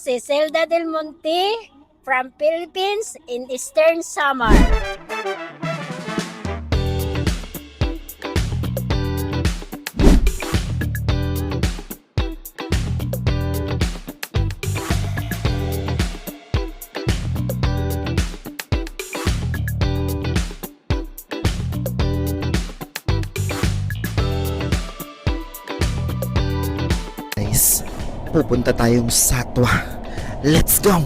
si Zelda Del Monte from Philippines in Eastern Samar. Guys, pupunta tayong Satwa. Let's go!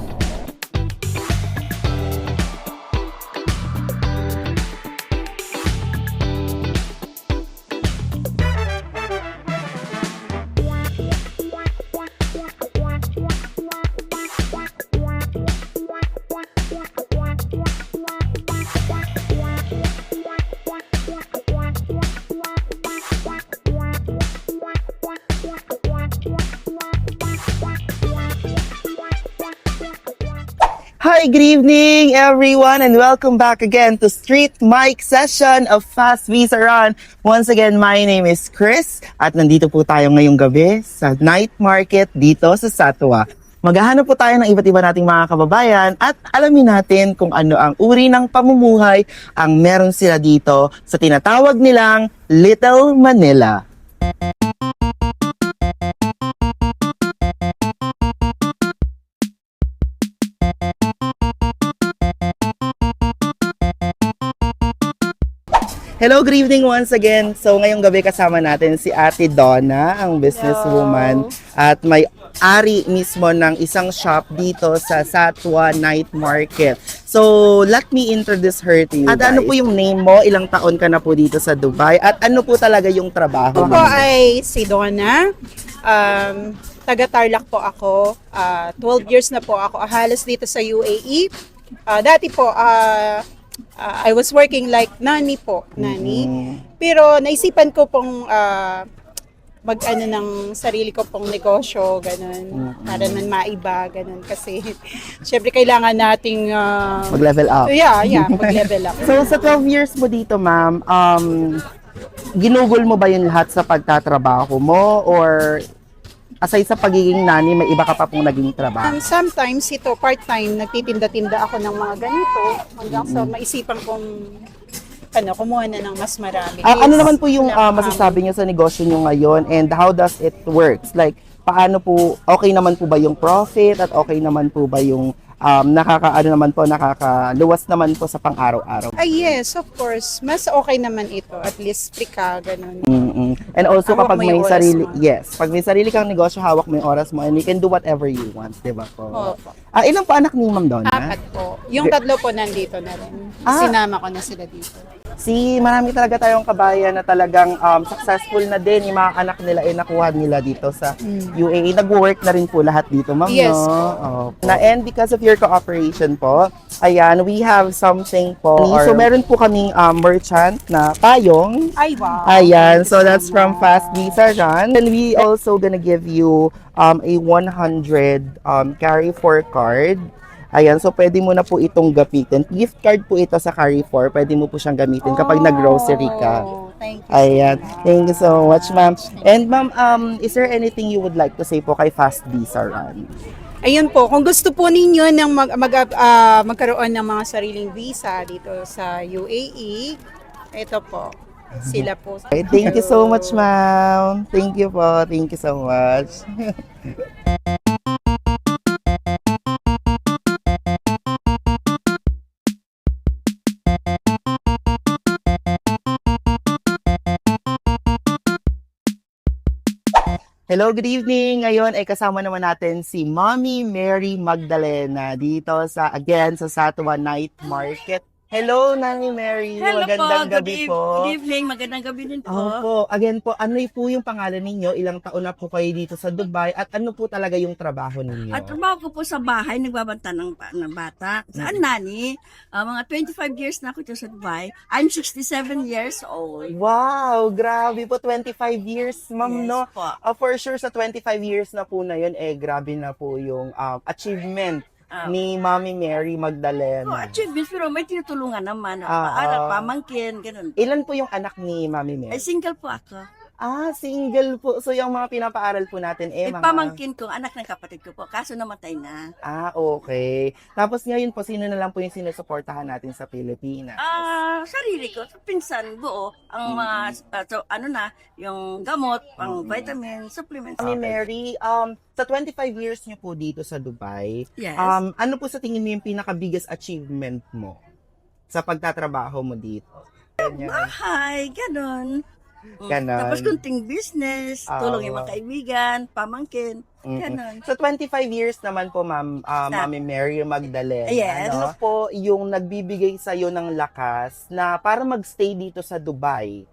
Hi, good evening everyone and welcome back again to Street Mic session of Fast Visa Run. Once again, my name is Chris at nandito po tayo ngayong gabi sa night market dito sa Satwa. Maghahanap po tayo ng iba't iba nating mga kababayan at alamin natin kung ano ang uri ng pamumuhay ang meron sila dito sa tinatawag nilang Little Manila. Hello, good evening once again. So ngayong gabi kasama natin si Ate Donna, ang businesswoman at may ari mismo ng isang shop dito sa Satwa Night Market. So let me introduce her to you guys. At ano po yung name mo? Ilang taon ka na po dito sa Dubai? At ano po talaga yung trabaho Ako mo? po ay si Donna. Taga-Tarlac po ako. 12 years na po ako halos dito sa UAE. Dati po, I was working like nanny po, nanny. Pero naisipan ko pong mag-ano ng sarili ko pong negosyo, ganun. Para naman maiba, ganun. Kasi, syempre kailangan nating... Mag-level up. Yeah, mag-level up. So sa 12 years mo dito, ma'am, ginugol mo ba yung lahat sa pagtatrabaho mo or aside sa pagiging nanny, may iba ka pa pong naging trabaho? Sometimes ito, part-time, nagtitinda-tinda ako ng mga ganito hanggang sa maisipan kong kumuha na ng mas marami. Ano naman po yung masasabi niyo sa negosyo niyo ngayon and how does it works? Like, paano po, okay naman po ba yung profit at okay naman po ba yung nakakaluwas naman po sa pang-araw-araw? Yes, of course. Mas okay naman ito. At least free ka, ganun. And also Hawak kapag mo may yung oras sarili, mo. pag may sarili kang negosyo, hawak mo yung oras mo and you can do whatever you want, di ba po? Opo. Ilang pa anak ni Ma'am Donna? 4 po. Yung 3 po nandito na rin. Sinama ko na sila dito. Marami talaga tayong kabayan na talagang successful na din yung mga anak nila nakuha nila dito sa UAE. Nag-work na rin po lahat dito, ma'am, Yes no? po. Na and because of your cooperation po, ayan, we have something po. So meron po kaming merchant na payong. Ay, wow. Ayan, Thank you so that's so from much. Fast Visa Run. And we also gonna give you a 100 carry-for card. Ayan, so pwede mo na po itong gamitin. Gift card po ito sa Carrefour. Pwede mo po siyang gamitin kapag nag-grocery ka. Thank you. Ayan. Thank you so much, ma'am. And ma'am, is there anything you would like to say po kay Fast Visa Run? Ayun po, kung gusto po ninyo ng magkaroon ng mga sariling visa dito sa UAE, ito po, sila po. Okay, thank you so much, ma'am. Thank you po. Thank you so much. Hello, good evening. Ngayon ay kasama naman natin si Mommy Mary Magdalena dito sa Satwa Night Market. Hello, Nanny Mary. Hello Magandang po, gabi po. good evening, magandang gabi din po. Opo, again po, ano po yung pangalan ninyo? Ilang taon na po kayo dito sa Dubai? At ano po talaga yung trabaho ninyo? At trabaho ko po sa bahay, nagbabanta ng bata. Saan nani? Mga 25 years na ako dito sa Dubai. I'm 67 years old. Wow, grabe po, 25 years, ma'am, Yes no? po. For sure, sa 25 years na po na yun, grabe na po yung achievement ni Mommy Mary Magdalena. Achievements, pero may tinutulungan naman. Ah, Paaral, pamangkin, ganun. Ilan po yung anak ni Mommy Mary? Ay, single po ako. Single po. So, yung mga pinapaaral po natin, mga... Pamangkin ko, anak ng kapatid ko po, kaso namatay na. Okay. Tapos ngayon po, sino na lang po yung sinusuportahan natin sa Pilipinas? Sarili ko, pinsan, buo, ang mga, yung gamot, pang vitamin, supplements. Mami Mary, sa 25 years niyo po dito sa Dubai, Yes. ano po sa tingin mo yung pinaka-biggest achievement mo sa pagtatrabaho mo dito? Bahay, ganon. Ganon. Tapos kunting business, tulong yung Oo. mga kaibigan, pamangkin, ganon. So 25 years naman po, Mami Mary Magdalena. Yes. Ano po yung nagbibigay sa iyo ng lakas na para magstay dito sa Dubai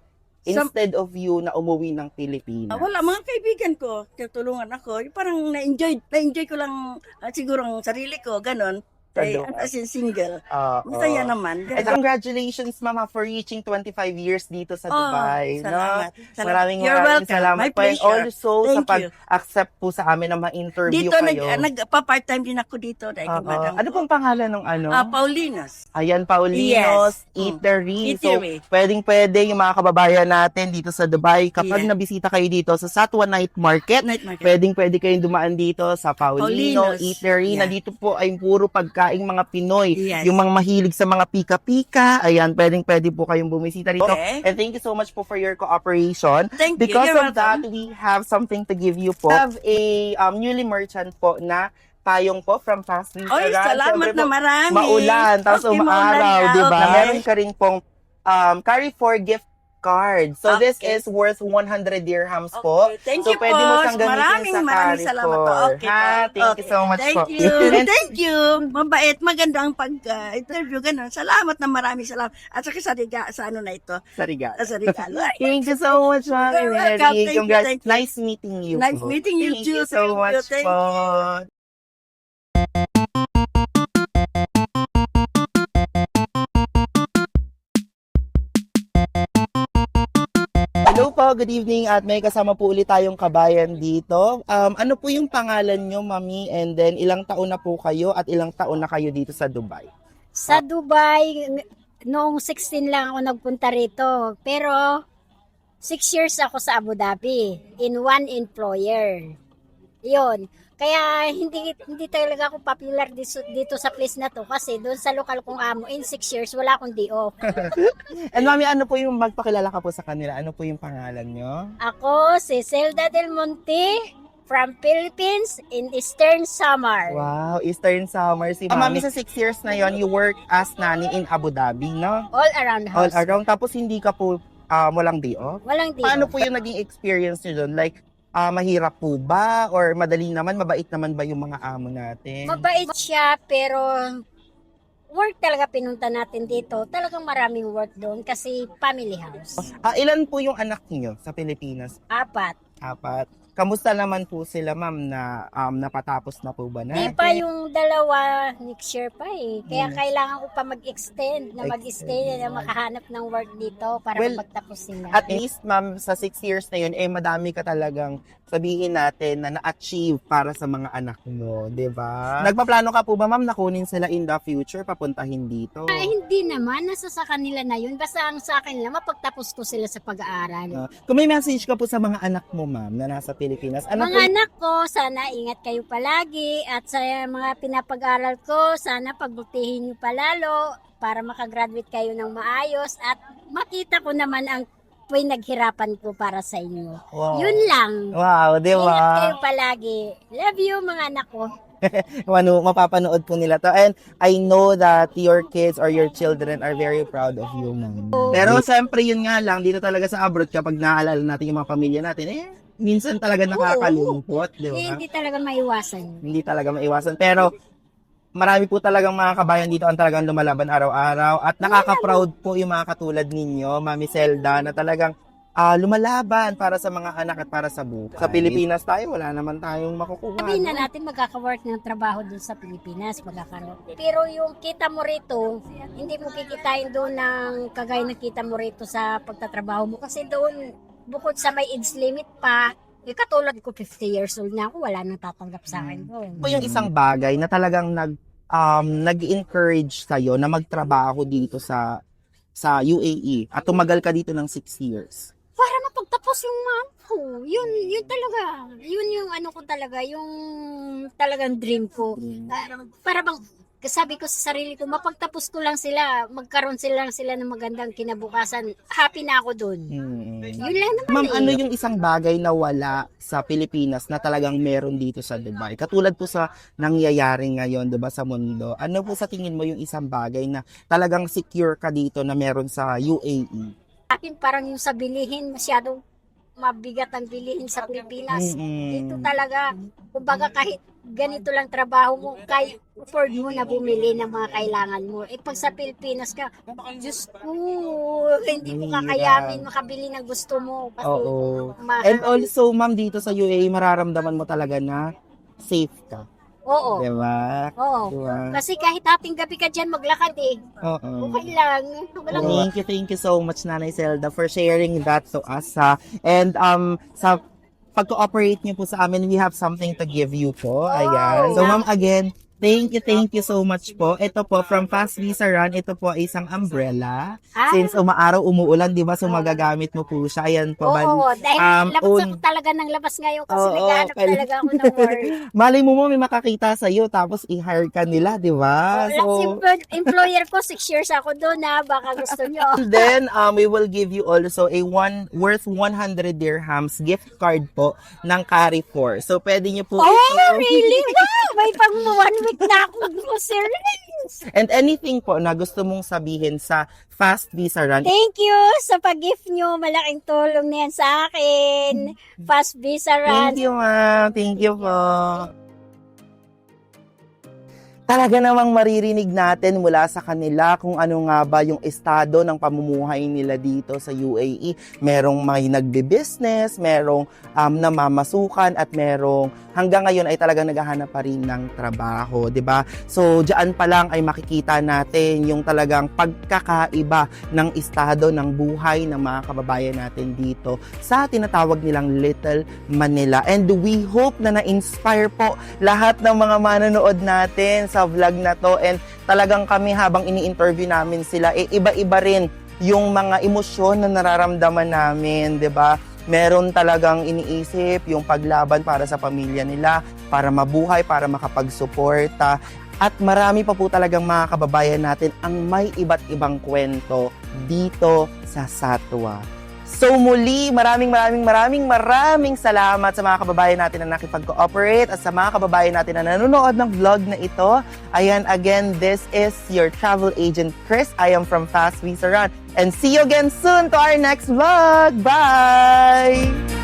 instead of you na umuwi ng Pilipinas? Wala, mga kaibigan ko, tutulungan ako. Yung parang na-enjoy ko lang siguro ang sarili ko, ganon. Kaya, as in single. Masaya naman. And congratulations, Mama, for reaching 25 years dito sa Dubai. Salamat. No? Maraming You're maraming welcome. salamat My po. And pleasure. also, sa Thank you. pag-accept po sa amin na ma-interview Dito, kayo. nagpa-part-time din ako dito. Dahil kay madam Ano ko. pong pangalan ng ano? Paulinos. Ayan, Paulinos Yes. Eatery. Eatery. So, pwedeng-pwede yung mga kababayan natin dito sa Dubai. Kapag Yeah. nabisita kayo dito sa Satwa Night Market, Night market. pwedeng-pwede kayong dumaan dito sa Paulino Paulinos. Eatery. Yeah. Na dito po ay puro pagkaing mga Pinoy. Yes. Yung mga mahilig sa mga pika-pika. Ayan, pwedeng-pwede po kayong bumisita rito. Okay. And thank you so much po for your cooperation. Thank you. Because You're of that, welcome. we have something to give you po. We have a newly merchant po na payong po from Fast Week. Oy, salamat na marami. Maulan, tapos Okay, umaaraw, maulan na, di ba? okay. Meron ka rin pong carry for gift card. So, this Okay. is worth 100 dirhams po. Okay, thank so, you pwede po. mo siyang gamitin Maraming sa salamat po. Carrefour. Okay Ha? po. Thank you Okay. so much Thank po. you. And Thank you. Mabait, maganda ang pag-interview, ganun. Salamat na maraming salamat. At saka sa ano na ito, sa regalo. sa regalo. Thank you so much, Mami You're Mary. welcome. Thank you, Congrats. thank you. Nice meeting you Nice po. meeting you Thank too. you so Thank you, much thank po. Hello po, good evening at may kasama po ulit tayong kabayan dito. Ano po yung pangalan nyo, Mami? And then ilang taon na po kayo at ilang taon na kayo dito sa Dubai? Sa Dubai, noong 16 lang ako nagpunta rito. Pero 6 years ako sa Abu Dhabi in one employer. Yun. Kaya hindi talaga ako popular dito sa place na to kasi doon sa lokal kong amo in 6 years wala akong day off. And Mami, ano po yung magpakilala ka po sa kanila? Ano po yung pangalan nyo? Ako si Zelda Del Monte from Philippines in Eastern Samar. Wow, Eastern Summer si Mami. Sa 6 years na yon, you work as nanny in Abu Dhabi, no? All around All house. around. Tapos hindi ka po walang day off? Walang day Paano off. po yung naging experience nyo doon? Like, mahirap po ba? Or madali naman? Mabait naman ba yung mga amo natin? Mabait siya pero work talaga pinunta natin dito. Talagang maraming work doon kasi family house. Ilan po yung anak niyo sa Pilipinas? 4. 4. Kamusta naman po sila, ma'am, na napatapos na po ba Di natin? pa yung dalawa, next year pa eh. Kaya kailangan ko pa mag-extend, na mag-stay, na makahanap ng work dito para Well, magtapos sila. At least, ma'am, sa 6 years na yun, madami ka talagang sabihin natin na na-achieve para sa mga anak mo, di ba? Nagpaplano ka po ba, ma'am, na kunin sila in the future, papuntahin dito? Hindi naman, nasa sa kanila na yun. Basta ang sa akin lang, mapagtapos ko sila sa pag-aaral. Kung may message ka po sa mga anak mo, ma'am, na nasa Pilipinas, ano Mga anak ko, sana ingat kayo palagi at sa mga pinapag-aral ko, sana pagbutihin nyo palalo para makagraduate kayo ng maayos at makita ko naman ang pinaghirapan ko para sa inyo. Wow. Yun lang. Wow, di Ingat kayo ba? palagi. Love you mga anak ko. Mapapanood po nila to. And I know that your kids or your children are very proud of you, ma'am. Pero siyempre, yun nga lang, dito talaga sa abroad, kapag naalala natin yung mga pamilya natin, minsan talaga nakakalungkot, di ba? Hindi talaga maiwasan. Hindi talaga maiwasan. Pero, marami po talagang mga kabayan dito ang talagang lumalaban araw-araw. At nakaka-proud po yung mga katulad ninyo, Mami Zelda, na talagang lumalaban para sa mga anak at para sa buhay. Sa Pilipinas tayo, wala naman tayong makukuha. Sabihin na no? natin magkaka-work ng trabaho dun sa Pilipinas, magkakaroon. Pero yung kita mo rito, hindi mo kikitain doon ng kagaya ng kita mo rito sa pagtatrabaho mo. Kasi doon, bukod sa may age limit pa, katulad ko 50 years old na ako, wala nang tatanggap sa akin doon. Ito yung isang bagay na talagang nag-encourage sa'yo na magtrabaho dito sa UAE at tumagal ka dito ng 6 years. Para mapagtapos Tapos yung mom ko, yun talaga. Yun yung ano ko talaga, yung talagang dream ko. Para bang, sabi ko sa sarili ko, mapagtapos ko lang sila, magkaroon sila ng magandang kinabukasan. Happy na ako dun. Yun lang naman Ma'am, eh. ano yung isang bagay na wala sa Pilipinas na talagang meron dito sa Dubai? Katulad po sa nangyayari ngayon, 'di ba, sa mundo. Ano po sa tingin mo yung isang bagay na talagang secure ka dito na meron sa UAE? Akin parang yung sa bilihin, masyadong mabigat ang bilihin sa Pilipinas. Dito talaga, kumbaga kahit ganito lang trabaho mo, kaya afford mo na bumili ng mga kailangan mo. Eh pag sa Pilipinas ka, Diyos ko, hindi mo kakayanin makabili ng gusto mo. Kasi Oo. mahal. And also, ma'am, dito sa UAE, mararamdaman mo talaga na safe ka. Oo. 'Di ba? Oo. Diba? Kasi kahit hating gabi ka dyan maglakad eh. Oo. Okay lang. Walang Thank you so much, Nanay Zelda, for sharing that to us, ha. And sa pag-cooperate niyo po sa amin, we have something to give you po. Ayan. So, ma'am, again, thank you so much po. Ito po, from Fast Visa Run, ito po ay isang umbrella. Since umaaraw, umuulan, di ba? So, magagamit mo po siya. Ayan po. Oo, dahil labas ako talaga ng labas ngayon kasi Oo, naghahanap talaga ako ng work. Malay mo may makakita sa'yo, tapos i-hire ka nila, di ba? So, employer ko, 6 years ako doon na baka gusto nyo. And then, we will give you also a worth 100 dirhams gift card po ng Carrefour. So, pwede nyo po Oh, really? Wow! May pang 1 week na akong groceries. And anything po na gusto mong sabihin sa Fast Visa Run. Thank you sa pag-gift nyo. Malaking tulong na yan sa akin. Fast Visa Run. Thank you, ma'am. Thank you po. Talaga namang maririnig natin mula sa kanila kung ano nga ba yung estado ng pamumuhay nila dito sa UAE. Merong may nagbe-business, merong namamasukan, at merong hanggang ngayon ay talagang naghahanap pa rin ng trabaho, 'di ba? So, diyan pa lang ay makikita natin yung talagang pagkakaiba ng estado ng buhay ng mga kababayan natin dito sa tinatawag nilang Little Manila. And we hope na na-inspire po lahat ng mga manonood natin sa vlog na to, and talagang kami habang ini-interview namin sila, iba-iba rin yung mga emosyon na nararamdaman namin, 'di ba? Meron talagang iniisip yung paglaban para sa pamilya nila, para mabuhay, para makapagsuporta. At marami pa po talagang mga kababayan natin ang may iba't ibang kwento dito sa Satwa. So muli, maraming salamat sa mga kababayan natin na nakipag-cooperate at sa mga kababayan natin na nanonood ng vlog na ito. Ayan, again, this is your travel agent, Chris. I am from Fast Visa Run. And see you again soon to our next vlog. Bye!